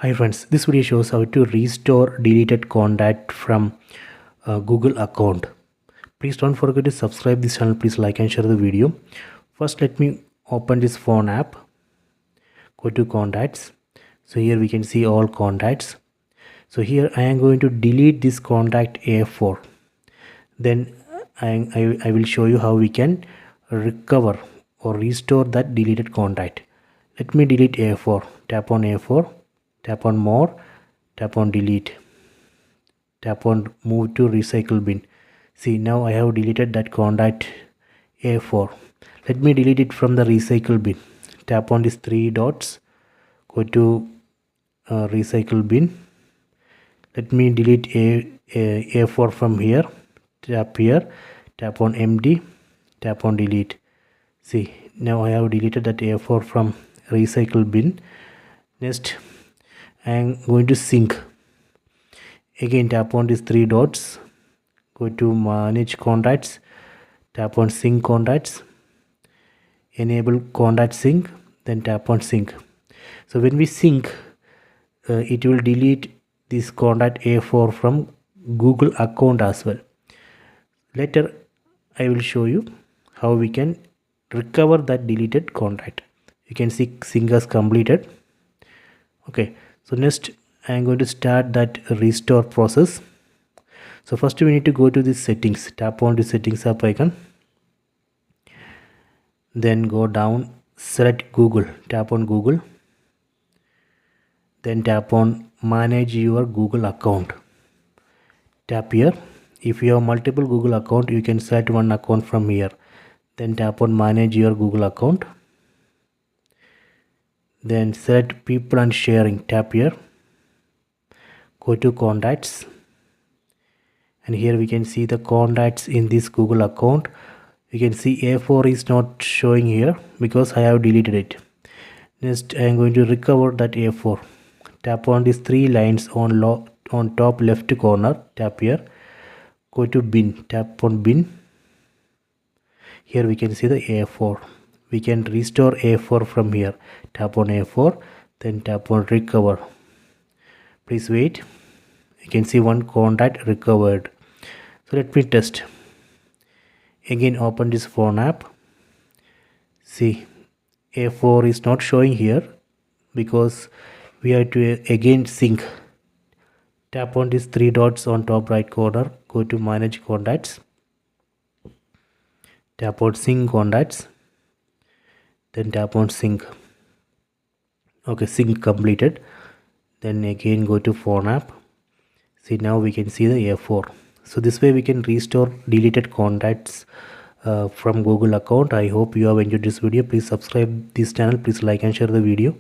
Hi friends, this video shows how to restore deleted contact from Google account. Please don't forget to subscribe this channel. Please like and share the video. First, let me open this phone app. Go to contacts. So here we can see all contacts. So here I am going to delete this contact A4. Then I will show you how we can recover or restore that deleted contact. Let me delete A4. Tap on A4. Tap on more, tap on delete, tap on move to recycle bin. See, now I have deleted that contact A4. Let me delete it from the recycle bin. Tap on these three dots, go to recycle bin. Let me delete A4 from here. Tap here, tap on empty, tap on delete. See, now I have deleted that A4 from recycle bin. Next, I am going to sync. Again, tap on these three dots, go to manage contacts, tap on sync contacts, enable contact sync, then tap on sync. So when we sync, it will delete this contact A4 from Google account as well. Later I will show you how we can recover that deleted contact. You can see sync as completed. Okay, so next I am going to start that restore process. So first we need to go to the settings. Tap on the settings app icon. Then go down, select Google. Tap on Google. Then tap on manage your Google account. Tap here. If you have multiple Google account, you can select one account from here. Then tap on manage your Google account. Then select people and sharing. Tap here. Go to contacts, and here we can see the contacts in this Google account. You can see A4 is not showing here because I have deleted it. Next I am going to recover that A4. Tap on these three lines on top left corner. Tap here. Go to bin. Tap on bin. Here we can see the A4. We can restore A4 from here. Tap on A4, then tap on recover. Please wait. You can see one contact recovered. So let me test. Again open this phone app. See, A4 is not showing here because we have to again sync. Tap on these three dots on top right corner. Go to manage contacts. Tap on sync contacts. Then tap on sync. Okay, sync completed. Then again go to phone app. See, now we can see the A4. So this way we can restore deleted contacts from Google account. I hope you have enjoyed this video. Please subscribe this channel. Please like and share the video.